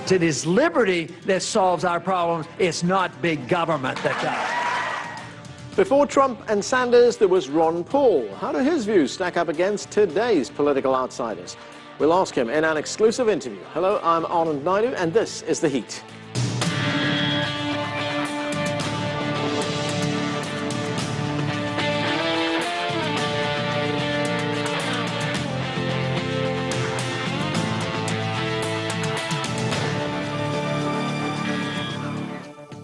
It is liberty that solves our problems. It's not big government that does. Before Trump and Sanders, there was Ron Paul. How do his views stack up against today's political outsiders? We'll ask him in an exclusive interview. Hello, I'm Anand Naidu, and this is The Heat.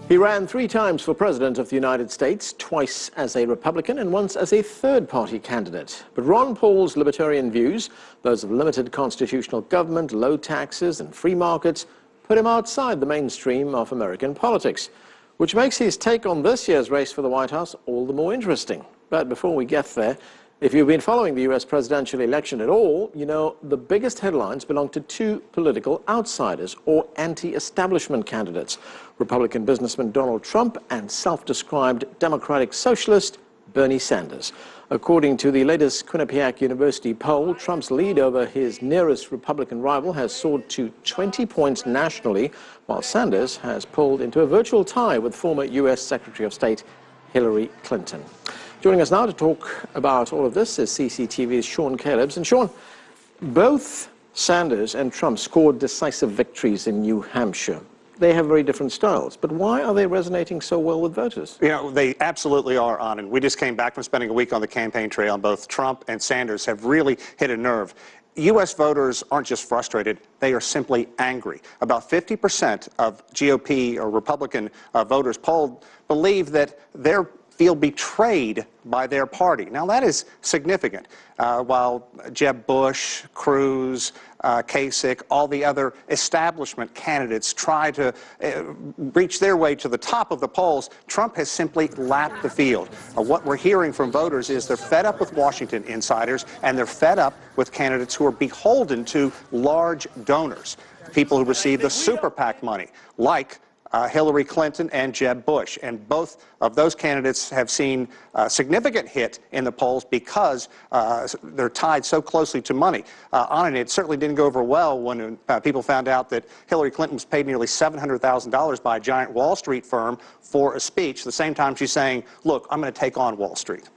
He ran 3 times for President of the United States, twice as a Republican and once as a third-party candidate. But Ron Paul's libertarian views, those of limited constitutional government, low taxes and free markets, put him outside the mainstream of American politics, which makes his take on this year's race for the White House all the more interesting. But before we get there, if you've been following the U.S. presidential election at all, you know the biggest headlines belong to 2 political outsiders or anti-establishment candidates, Republican businessman Donald Trump and self-described Democratic socialist Bernie Sanders. According to the latest Quinnipiac University poll, Trump's lead over his nearest Republican rival has soared to 20 points nationally, while Sanders has pulled into a virtual tie with former U.S. Secretary of State Hillary Clinton. Joining us now to talk about all of this is CCTV's Sean Calebs. And Sean, both Sanders and Trump scored decisive victories in New Hampshire. They have very different styles, but why are they resonating so well with voters? You know, they absolutely are, Anand. We just came back from spending a week on the campaign trail, and both Trump and Sanders have really hit a nerve. U.S. voters aren't just frustrated, they are simply angry. About 50% of GOP or Republican voters polled believe that they're feel betrayed by their party. Now, that is significant. While Jeb Bush, Cruz, Kasich, all the other establishment candidates try to reach their way to the top of the polls, Trump has simply lapped the field. What we're hearing from voters is they're fed up with Washington insiders, and they're fed up with candidates who are beholden to large donors, people who receive the super PAC money, like Hillary Clinton and Jeb Bush. And both of those candidates have seen a significant hit in the polls because they're tied so closely to money. And it certainly didn't go over well when people found out that Hillary Clinton was paid nearly $700,000 by a giant Wall Street firm for a speech, the same time she's saying, look, I'm going to take on Wall Street.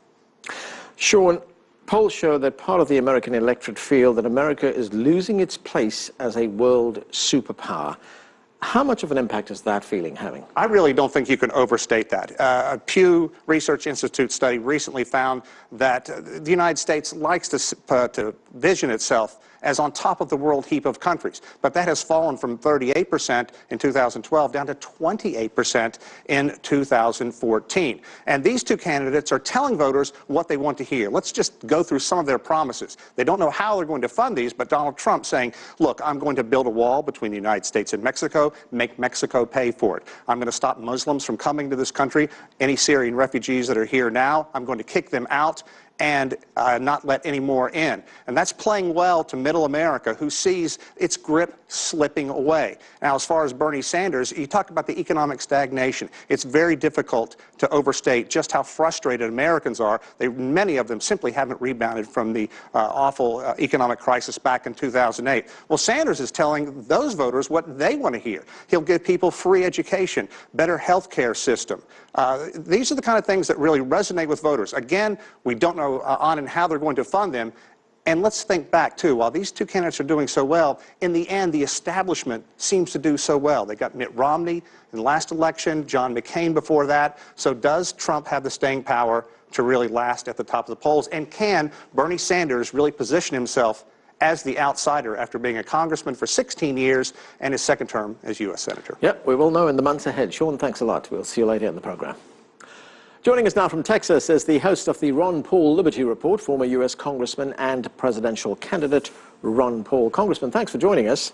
Sean, polls show that part of the American electorate feel that America is losing its place as a world superpower. How much of an impact is that feeling having? I really don't think you can overstate that. A Pew Research Institute study recently found that the United States likes to vision itself as on top of the world heap of countries. But that has fallen from 38% in 2012 down to 28% in 2014. And these 2 candidates are telling voters what they want to hear. Let's just go through some of their promises. They don't know how they're going to fund these, but Donald Trump saying, look, I'm going to build a wall between the United States and Mexico, make Mexico pay for it. I'm going to stop Muslims from coming to this country. Any Syrian refugees that are here now, I'm going to kick them out and not let any more in. And that's playing well to middle America, who sees its grip slipping away. Now, as far as Bernie Sanders, you talk about the economic stagnation. It's very difficult to overstate just how frustrated Americans are. Many of them simply haven't rebounded from the awful economic crisis back in 2008. Well, Sanders is telling those voters what they want to hear. He'll give people free education, better health care system. These are the kind of things that really resonate with voters. Again, we don't know on and how they're going to fund them. And let's think back, too. While these 2 candidates are doing so well, in the end, the establishment seems to do so well. They got Mitt Romney in the last election, John McCain before that. So does Trump have the staying power to really last at the top of the polls? And can Bernie Sanders really position himself as the outsider after being a congressman for 16 years and his 2nd term as U.S. Senator? Yep, we will know in the months ahead. Sean, thanks a lot. We'll see you later in the program. Joining us now from Texas is the host of the Ron Paul Liberty Report, former U.S. Congressman and presidential candidate Ron Paul. Congressman, thanks for joining us.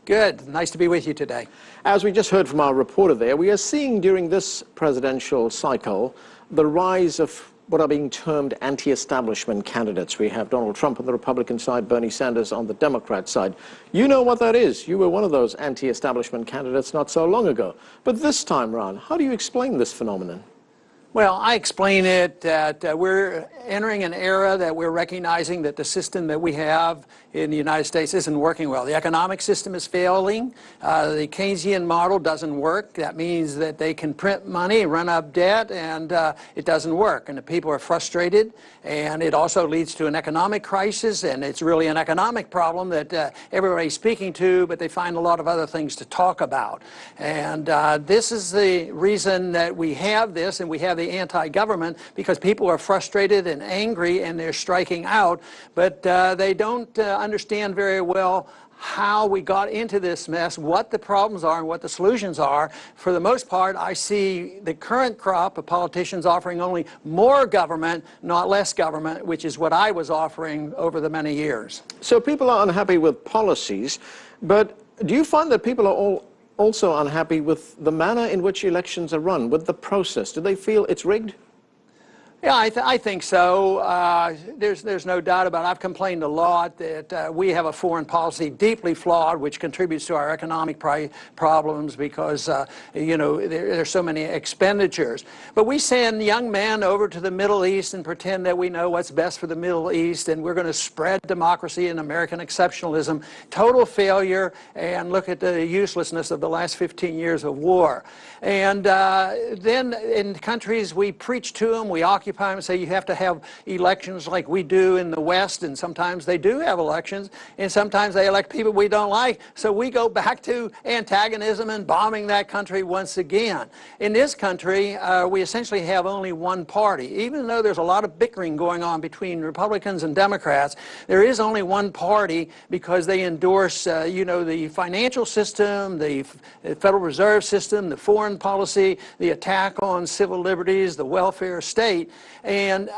Good. Nice to be with you today. As we just heard from our reporter there, we are seeing during this presidential cycle the rise of what are being termed anti-establishment candidates. We have Donald Trump on the Republican side, Bernie Sanders on the Democrat side. You know what that is. You were one of those anti-establishment candidates not so long ago. But this time round, how do you explain this phenomenon? Well, I explain it that we're entering an era that we're recognizing that the system that we have in the United States isn't working well. The economic system is failing. The Keynesian model doesn't work. That means that they can print money, run up debt, and it doesn't work. And the people are frustrated. And it also leads to an economic crisis. And it's really an economic problem that everybody's speaking to, but they find a lot of other things to talk about. And this is the reason that we have this, and we have the anti-government, because people are frustrated and angry and they're striking out, but they don't understand very well how we got into this mess, what the problems are and what the solutions are. For the most part, I see the current crop of politicians offering only more government, not less government, which is what I was offering over the many years. So people are unhappy with policies, but do you find that people are also unhappy with the manner in which elections are run, with the process? Do they feel it's rigged? Yeah, I think so. There's no doubt about it. I've complained a lot that we have a foreign policy deeply flawed, which contributes to our economic problems because, you know, there's so many expenditures. But we send young men over to the Middle East and pretend that we know what's best for the Middle East, and we're going to spread democracy and American exceptionalism. Total failure, and look at the uselessness of the last 15 years of war. And then in countries, we preach to them, we occupy and say you have to have elections like we do in the West, and sometimes they do have elections, and sometimes they elect people we don't like. So we go back to antagonism and bombing that country once again. In this country, we essentially have only one party. Even though there's a lot of bickering going on between Republicans and Democrats, there is only one party because they endorse, you know, the financial system, the Federal Reserve System, the foreign policy, the attack on civil liberties, the welfare state. And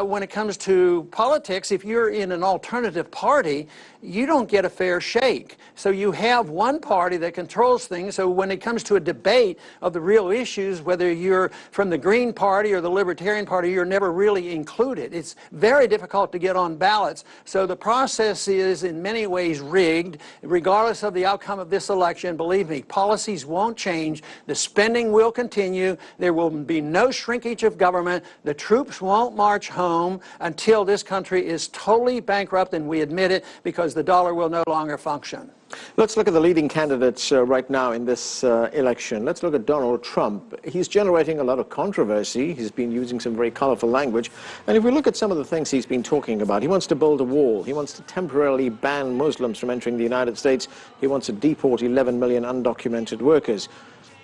when it comes to politics, if you're in an alternative party, you don't get a fair shake. So you have one party that controls things. So when it comes to a debate of the real issues, whether you're from the Green Party or the Libertarian Party, you're never really included. It's very difficult to get on ballots. So the process is in many ways rigged. Regardless of the outcome of this election, believe me, policies won't change. The spending will continue. There will be no shrinkage of government. The troops won't march home until this country is totally bankrupt, and we admit it, because the dollar will no longer function. Let's look at the leading candidates right now in this election. Let's look at Donald Trump. He's generating a lot of controversy. He's been using some very colorful language. And if we look at some of the things he's been talking about, he wants to build a wall. He wants to temporarily ban Muslims from entering the United States. He wants to deport 11 million undocumented workers.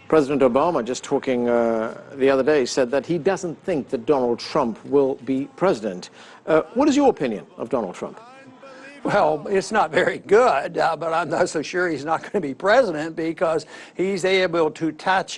President Obama, just talking the other day, said that he doesn't think that Donald Trump will be president. What is your opinion of Donald Trump? Well, it's not very good, but I'm not so sure he's not going to be president, because he's able to tap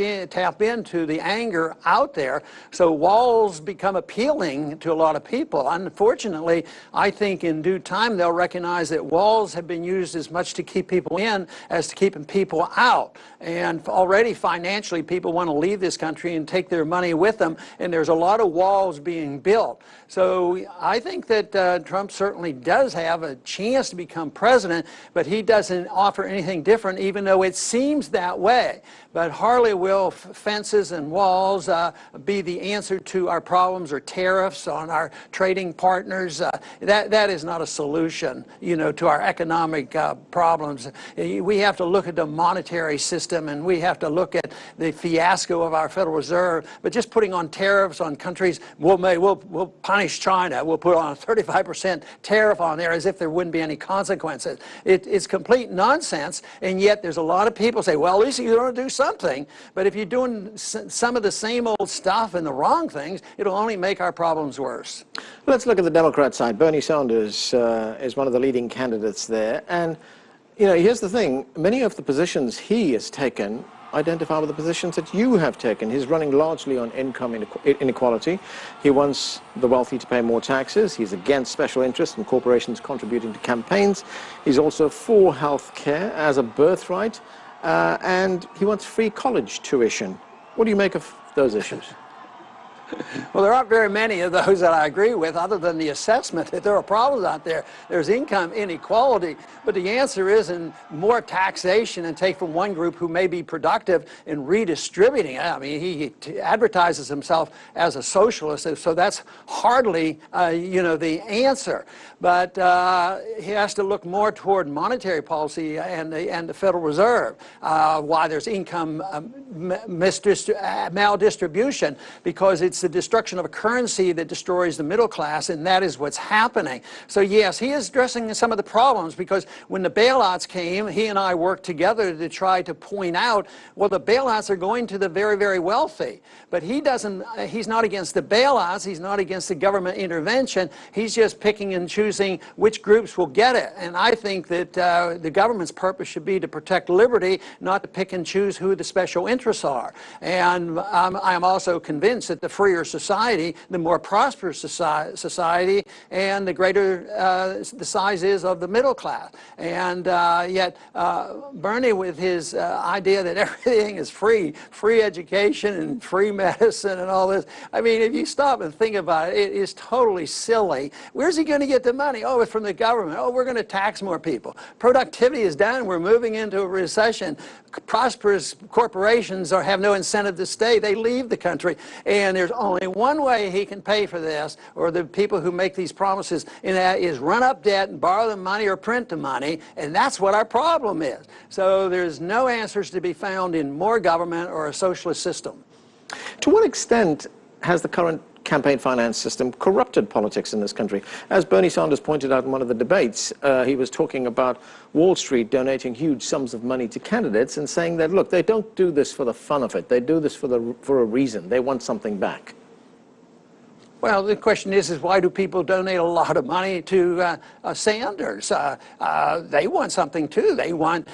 into the anger out there. So walls become appealing to a lot of people. Unfortunately, I think in due time they'll recognize that walls have been used as much to keep people in as to keeping people out. And already financially, people want to leave this country and take their money with them, and there's a lot of walls being built. So I think that Trump certainly does have a chance to become president, but he doesn't offer anything different, even though it seems that way. But hardly will fences and walls be the answer to our problems, or tariffs on our trading partners. That is not a solution, you know, to our economic problems. We have to look at the monetary system, and we have to look at the fiasco of our Federal Reserve. But just putting on tariffs on countries, we'll punish China. We'll put on a 35% tariff on there as if there wouldn't be any consequences. It's complete nonsense, and yet there's a lot of people say, well, at least you're going to do something. But if you're doing some of the same old stuff and the wrong things, it'll only make our problems worse. Let's look at the Democrat side. Bernie Sanders is one of the leading candidates there. And, you know, here's the thing. Many of the positions he has taken identify with the positions that you have taken. He's running largely on income inequality. He wants the wealthy to pay more taxes. He's against special interests and corporations contributing to campaigns. He's also for health care as a birthright. And he wants free college tuition. What do you make of those issues? Well, there aren't very many of those that I agree with, other than the assessment that there are problems out there. There's income inequality, but the answer isn't more taxation and take from one group who may be productive and redistributing it. I mean, he advertises himself as a socialist, so that's hardly, the answer. But he has to look more toward monetary policy and the Federal Reserve, why there's income maldistribution, because it's the destruction of a currency that destroys the middle class, and that is what's happening. So yes, he is addressing some of the problems, because when the bailouts came, he and I worked together to try to point out, well, the bailouts are going to the very, very wealthy. But he's not against the bailouts, he's not against the government intervention, he's just picking and choosing which groups will get it. And I think that the government's purpose should be to protect liberty, not to pick and choose who the special interests are. And I'm also convinced that the freer society, the more prosperous society, and the greater the size is of the middle class. And yet Bernie, with his idea that everything is free education and free medicine and all this, I mean, if you stop and think about it, it is totally silly. Where's he going to get the money? Oh, it's from the government. Oh, we're going to tax more people. Productivity is down. We're moving into a recession. Prosperous corporations have no incentive to stay. They leave the country. And there's only one way he can pay for this, or the people who make these promises, and that is run up debt and borrow the money or print the money. And that's what our problem is. So there's no answers to be found in more government or a socialist system. To what extent has the current campaign finance system corrupted politics in this country? As Bernie Sanders pointed out in one of the debates, he was talking about Wall Street donating huge sums of money to candidates and saying that, look, they don't do this for the fun of it. They do this for a reason. They want something back. Well, the question is why do people donate a lot of money to Sanders? They want something too. They want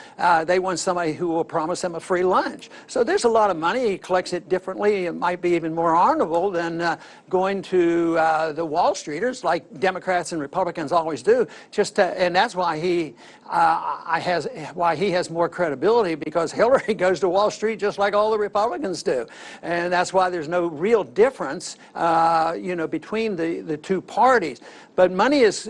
somebody who will promise them a free lunch. So there's a lot of money. He collects it differently. It might be even more honorable than going to the Wall Streeters, like Democrats and Republicans always do. And that's why he has more credibility, because Hillary goes to Wall Street just like all the Republicans do, and that's why there's no real difference, between the two parties. But money is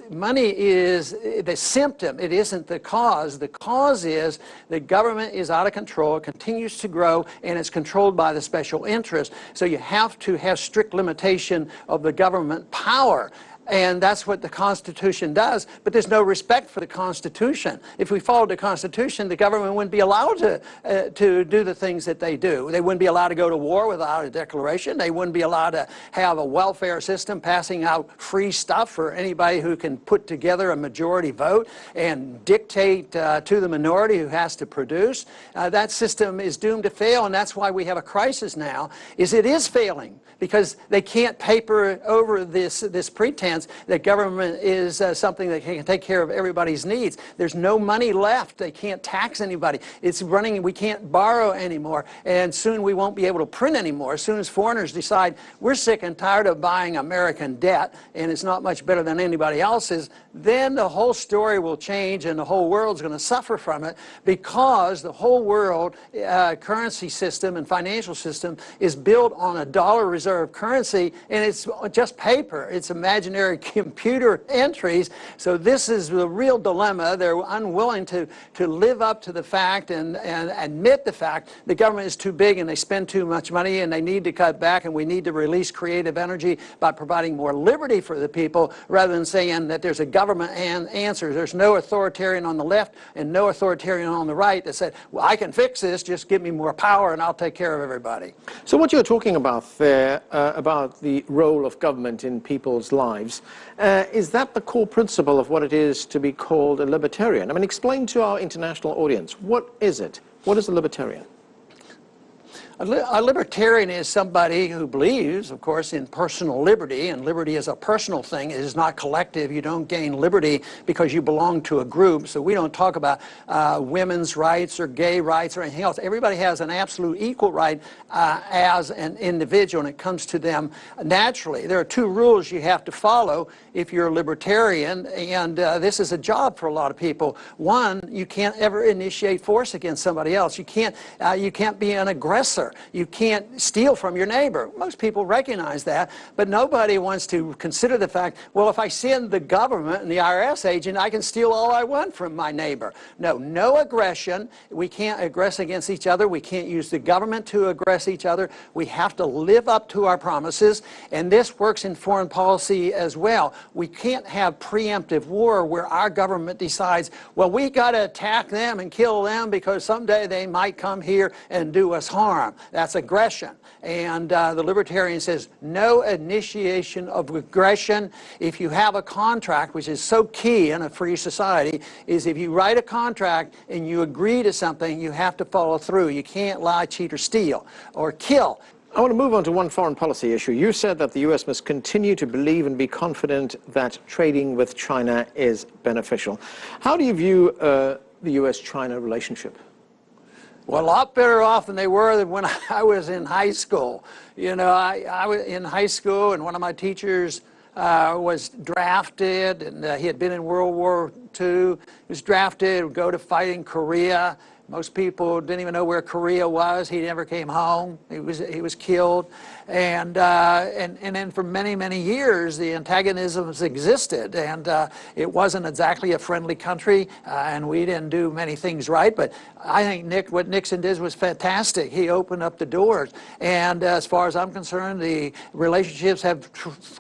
the symptom. It isn't the cause. The cause is the government is out of control, it continues to grow, and it's controlled by the special interest. So you have to have strict limitation of the government power. And that's what the Constitution does, but there's no respect for the Constitution. If we followed the Constitution, the government wouldn't be allowed to do the things that they do. They wouldn't be allowed to go to war without a declaration. They wouldn't be allowed to have a welfare system passing out free stuff for anybody who can put together a majority vote and dictate to the minority who has to produce. That system is doomed to fail, and that's why we have a crisis now, is it is failing, because they can't paper over this pretense that government is something that can take care of everybody's needs. There's no money left. They can't tax anybody. It's running, we can't borrow anymore, and soon we won't be able to print anymore. As soon as foreigners decide we're sick and tired of buying American debt and it's not much better than anybody else's, then the whole story will change and the whole world's going to suffer from it, because the whole world currency system and financial system is built on a dollar reserve currency, and it's just paper. It's imaginary computer entries. So this is the real dilemma. They're unwilling to live up to the fact and admit the fact the government is too big and they spend too much money and they need to cut back, and we need to release creative energy by providing more liberty for the people, rather than saying that there's a government answer. There's no authoritarian on the left and no authoritarian on the right that said, well, I can fix this, just give me more power and I'll take care of everybody. So what you're talking about there, about the role of government in people's lives, is that the core principle of what it is to be called a libertarian? I mean, explain to our international audience, what is it? What is a libertarian? A libertarian is somebody who believes, of course, in personal liberty, and liberty is a personal thing. It is not collective. You don't gain liberty because you belong to a group. So we don't talk about women's rights or gay rights or anything else. Everybody has an absolute equal right as an individual, and it comes to them naturally. There are two rules you have to follow if you're a libertarian, and this is a job for a lot of people. One, you can't ever initiate force against somebody else. You can't be an aggressor. neighbor. You can't steal from your neighbor. Most people recognize that, but nobody wants to consider the fact, well, if I send the government and the IRS agent, I can steal all I want from my neighbor. No, no aggression. We can't aggress against each other. We can't use the government to aggress each other. We have to live up to our promises, and this works in foreign policy as well. We can't have preemptive war where our government decides, well, we got to attack them and kill them because someday they might come here and do us harm. That's aggression. And the libertarian says no initiation of aggression. If you have a contract, which is so key in a free society, is if you write a contract and you agree to something, you have to follow through. You can't lie, cheat, or steal, or kill. I want to move on to one foreign policy issue. You said that the U.S. must continue to believe and be confident that trading with China is beneficial. How do you view the U.S.-China relationship? Well, a lot better off than they were than when I was in high school. You know, I was in high school, and one of my teachers was drafted, and he had been in World War II. He was drafted, would go to fight in Korea. Most people didn't even know where Korea was. He never came home. He was killed, and then for many, many years the antagonisms existed, and it wasn't exactly a friendly country, and we didn't do many things right. But I think what Nixon did was fantastic. He opened up the doors, and as far as I'm concerned, the relationships have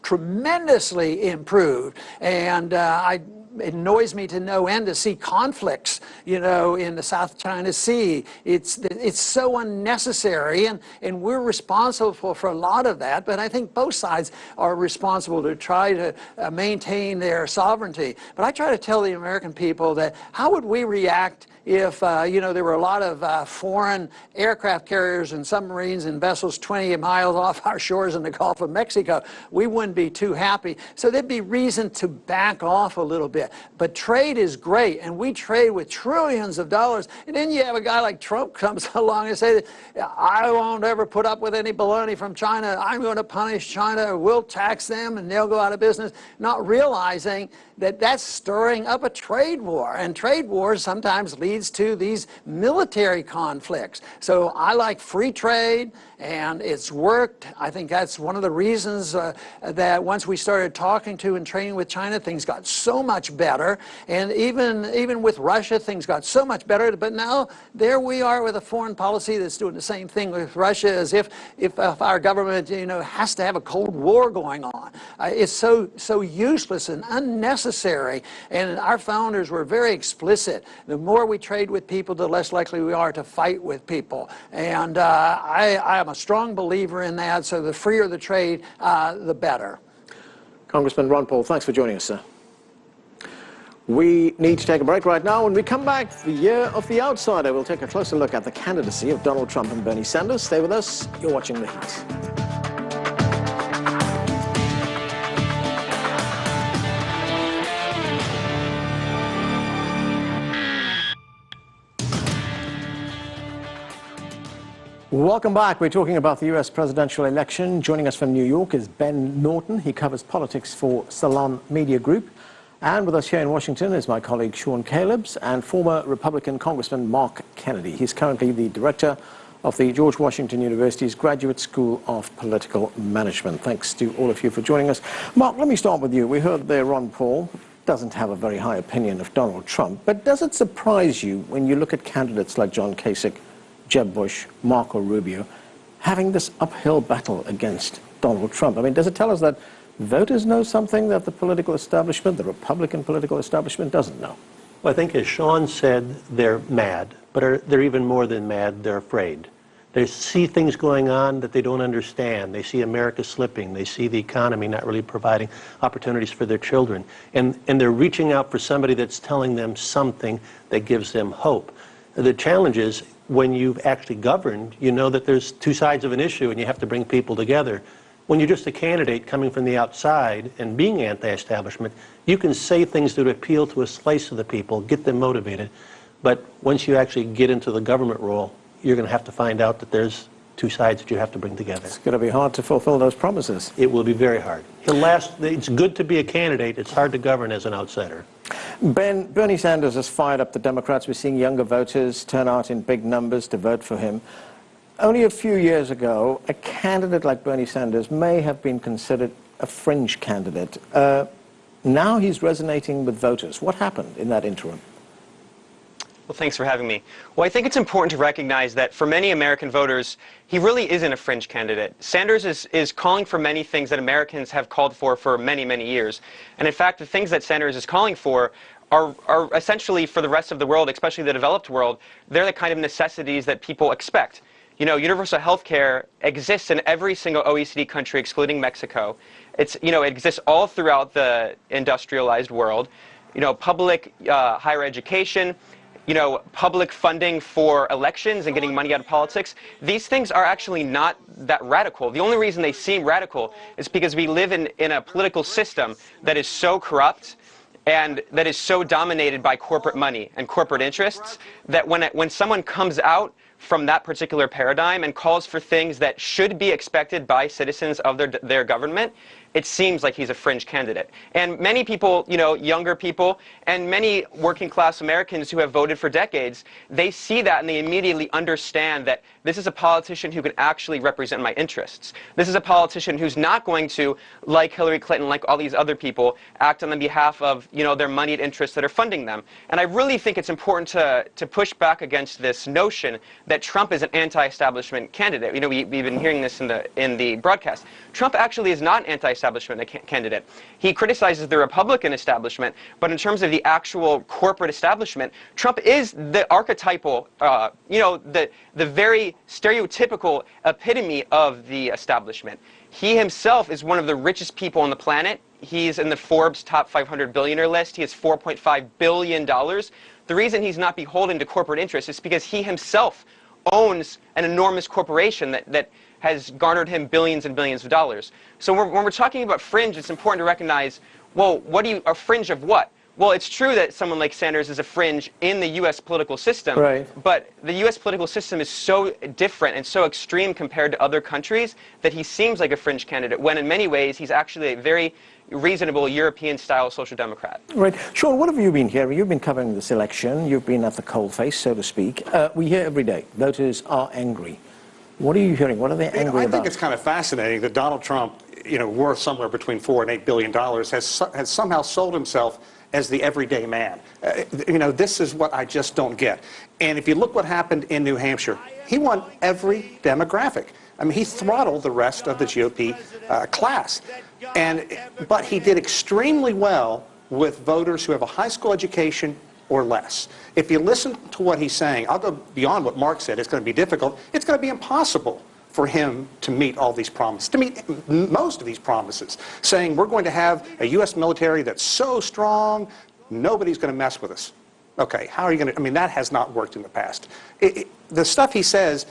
tremendously improved, and it annoys me to no end to see conflicts, you know, in the South China Sea. It's so unnecessary, and we're responsible for a lot of that, but I think both sides are responsible to try to maintain their sovereignty. But I try to tell the American people that how would we react if, you know, there were a lot of foreign aircraft carriers and submarines and vessels 20 miles off our shores in the Gulf of Mexico? We wouldn't be too happy. So there'd be reason to back off a little bit. But trade is great, and we trade with trillions of dollars. And then you have a guy like Trump comes along and says, I won't ever put up with any baloney from China. I'm going to punish China. We'll tax them, and they'll go out of business, not realizing that that's stirring up a trade war. And trade wars sometimes leads to these military conflicts. So I like free trade, and it's worked. I think that's one of the reasons that once we started talking to and trading with China, things got so much better. And even with Russia, things got so much better. But now there we are with a foreign policy that's doing the same thing with Russia, as if our government, you know, has to have a Cold War going on. It's so useless and unnecessary. And our founders were very explicit. The more we trade with people, the less likely we are to fight with people. And I am a strong believer in that. So the freer the trade, the better. Congressman Ron Paul, thanks for joining us, sir. We need to take a break right now. When we come back, the year of the outsider, we'll take a closer look at the candidacy of Donald Trump and Bernie Sanders. Stay with us. You're watching The Heat. Welcome back. We're talking about the U.S. presidential election. Joining us from New York is Ben Norton. He covers politics for Salon Media Group. And with us here in Washington is my colleague Sean Calebs and former Republican Congressman Mark Kennedy. He's currently the director of the George Washington University's Graduate School of Political Management. Thanks to all of you for joining us. Mark, let me start with you. We heard there Ron Paul doesn't have a very high opinion of Donald Trump, but does it surprise you when you look at candidates like John Kasich, Jeb Bush, Marco Rubio, having this uphill battle against Donald Trump? I mean, does it tell us that voters know something that the political establishment, the Republican political establishment, doesn't know? Well, I think, as Sean said, they're mad, but they're even more than mad, they're afraid. They see things going on that they don't understand. They see America slipping. They see the economy not really providing opportunities for their children. And they're reaching out for somebody that's telling them something that gives them hope. The challenge is, when you've actually governed, you know that there's two sides of an issue and you have to bring people together. When you're just a candidate coming from the outside and being anti-establishment, you can say things that appeal to a slice of the people, get them motivated. But once you actually get into the government role, you're going to have to find out that there's two sides that you have to bring together. It's going to be hard to fulfill those promises. It will be very hard. It's good to be a candidate. It's hard to govern as an outsider. Bernie Sanders has fired up the Democrats. We're seeing younger voters turn out in big numbers to vote for him. only a few years ago, a candidate like Bernie Sanders may have been considered a fringe candidate. Now he's resonating with voters. What happened in that interim? Well, thanks for having me. Well, I think it's important to recognize that for many American voters, he really isn't a fringe candidate. Sanders is calling for many things that Americans have called for many, many years. And in fact, the things that Sanders is calling for are essentially for the rest of the world, especially the developed world, they're the kind of necessities that people expect. You know, universal health care exists in every single OECD country, excluding Mexico. It exists all throughout the industrialized world. You know, public higher education, public funding for elections and getting money out of politics. These things are actually not that radical. The only reason they seem radical is because we live in a political system that is so corrupt and that is so dominated by corporate money and corporate interests that when someone comes out from that particular paradigm and calls for things that should be expected by citizens of their government, it seems like he's a fringe candidate. And many people, younger people, and many working class Americans who have voted for decades, they see that and they immediately understand that this is a politician who can actually represent my interests. This is a politician who's not going to, like Hillary Clinton, like all these other people, act on the behalf of, their moneyed interests that are funding them. And I really think it's important to push back against this notion that Trump is an anti-establishment candidate. We've been hearing this in the broadcast. Trump actually is not an anti-establishment candidate. He criticizes the Republican establishment, but in terms of the actual corporate establishment, Trump is the archetypal, the very stereotypical epitome of the establishment. He himself is one of the richest people on the planet. He's in the Forbes top 500 billionaire list. He has $4.5 billion. The reason he's not beholden to corporate interests is because he himself owns an enormous corporation that has garnered him billions and billions of dollars. So when we're talking about fringe, it's important to recognize, well, a fringe of what? Well, it's true that someone like Sanders is a fringe in the U.S. political system, right. But the U.S. political system is so different and so extreme compared to other countries that he seems like a fringe candidate, when in many ways he's actually a very reasonable European-style social democrat. Right. Sean, what have you been hearing? You've been covering this election. You've been at the coalface, so to speak. We hear every day, voters are angry. What are you hearing? What are they angry about? I think it's kind of fascinating that Donald Trump, worth somewhere between $4 and $8 billion, has somehow sold himself as the everyday man. This is what I just don't get. And if you look what happened in New Hampshire, he won every demographic. I mean, he throttled the rest of the GOP class. But he did extremely well with voters who have a high school education or less. If you listen to what he's saying, I'll go beyond what Mark said. It's going to be difficult. It's going to be impossible for him to meet all these promises, to meet most of these promises, saying we're going to have a U.S. military that's so strong, nobody's going to mess with us. Okay, how are you going to, that has not worked in the past. The stuff he says,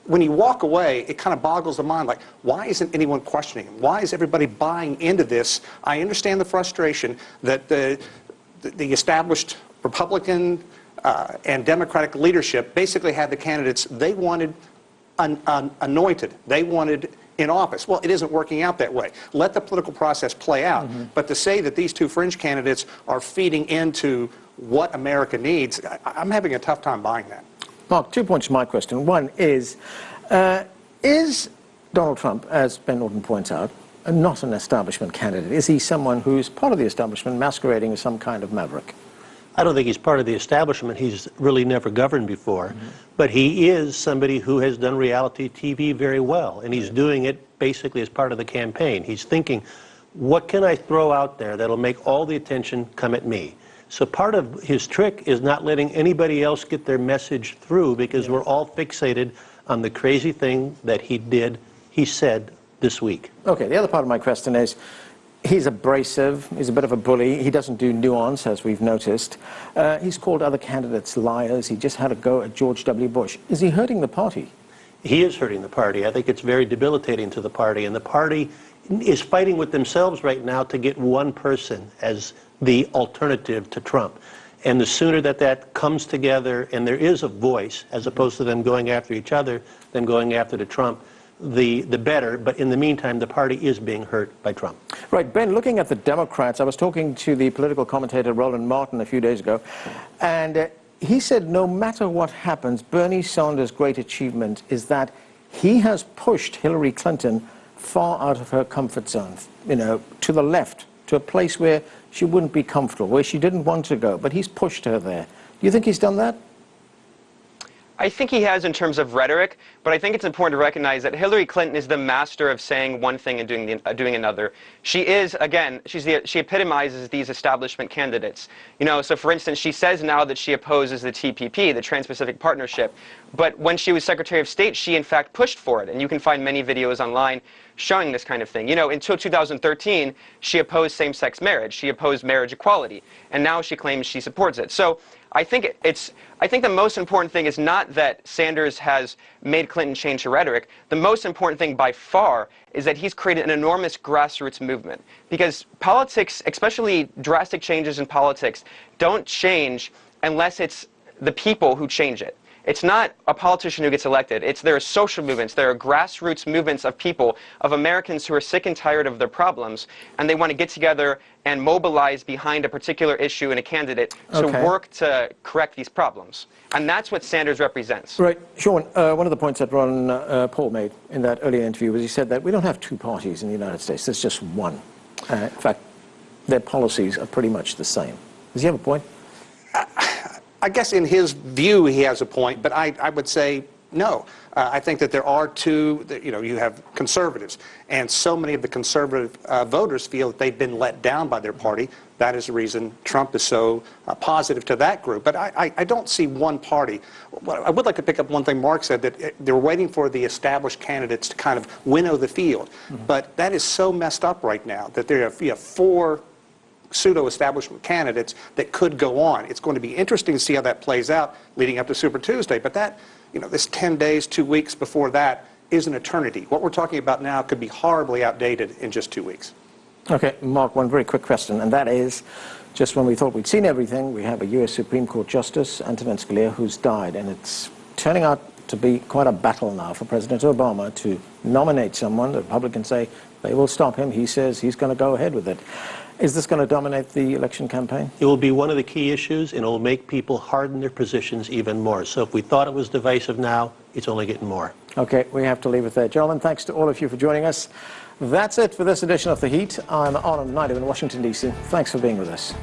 when you walk away, it kind of boggles the mind, like, why isn't anyone questioning him? Why is everybody buying into this? I understand the frustration that the established Republican and Democratic leadership basically had the candidates they wanted anointed, they wanted in office. Well, it isn't working out that way. Let the political process play out. But to say that these two fringe candidates are feeding into what America needs, I'm having a tough time buying that. Mark, 2 points to my question. One is Donald Trump, as Ben Norton points out, not an establishment candidate? Is he someone who's part of the establishment masquerading as some kind of maverick? I don't think he's part of the establishment. He's really never governed before. But he is somebody who has done reality TV very well, and he's doing it basically as part of the campaign. He's thinking, what can I throw out there that'll make all the attention come at me? So part of his trick is not letting anybody else get their message through, because we're all fixated on the crazy thing that he said this week. Okay, the other part of my question is, he's abrasive, he's a bit of a bully, he doesn't do nuance, as we've noticed. He's called other candidates liars, he just had a go at George W. Bush. Is he hurting the party? He is hurting the party. I think it's very debilitating to the party, and the party is fighting with themselves right now to get one person as the alternative to Trump. And the sooner that comes together and there is a voice, as opposed to them going after each other, than going after the Trump, the better. But in the meantime, the party is being hurt by Trump. Right, Ben, looking at the Democrats, I was talking to the political commentator Roland Martin a few days ago, and he said no matter what happens, Bernie Sanders' great achievement is that he has pushed Hillary Clinton far out of her comfort zone, you know, to the left, to a place where she wouldn't be comfortable, where she didn't want to go, but he's pushed her there. Do you think he's done that? I think he has in terms of rhetoric, but I think it's important to recognize that Hillary Clinton is the master of saying one thing and doing another. She is, again, she epitomizes these establishment candidates. You know, so for instance, she says now that she opposes the TPP, the Trans-Pacific Partnership, but when she was Secretary of State, she in fact pushed for it, and you can find many videos online showing this kind of thing. You know, until 2013, she opposed same-sex marriage, she opposed marriage equality, and now she claims she supports it. So I think the most important thing is not that Sanders has made Clinton change her rhetoric. The most important thing by far is that he's created an enormous grassroots movement. Because politics, especially drastic changes in politics, don't change unless it's the people who change it. It's not a politician who gets elected. There are social movements. There are grassroots movements of people, of Americans who are sick and tired of their problems, and they want to get together and mobilize behind a particular issue and a candidate to work to correct these problems. And that's what Sanders represents. Right. Sean, one of the points that Ron Paul made in that earlier interview was he said that we don't have two parties in the United States. There's just one. In fact, their policies are pretty much the same. Does he have a point? I guess in his view he has a point, but I would say no. I think that there are two, you know, you have conservatives, and so many of the conservative voters feel that they've been let down by their party. That is the reason Trump is so positive to that group. But I don't see one party. I would like to pick up one thing Mark said, that they're waiting for the established candidates to kind of winnow the field. But that is so messed up right now that you have four pseudo-establishment candidates that could go on. It's going to be interesting to see how that plays out leading up to Super Tuesday. But that, you know, this 10 days, 2 weeks before that is an eternity. What we're talking about now could be horribly outdated in just 2 weeks. Okay, Mark, one very quick question, and that is, just when we thought we'd seen everything, we have a U.S. Supreme Court Justice, Antonin Scalia, who's died, and it's turning out to be quite a battle now for President Obama to nominate someone. The Republicans say they will stop him. He says he's going to go ahead with it. Is this going to dominate the election campaign? It will be one of the key issues, and it will make people harden their positions even more. So if we thought it was divisive now, it's only getting more. Okay, we have to leave it there. Gentlemen, thanks to all of you for joining us. That's it for this edition of The Heat. I'm Arnold Naidoo in Washington, D.C. Thanks for being with us.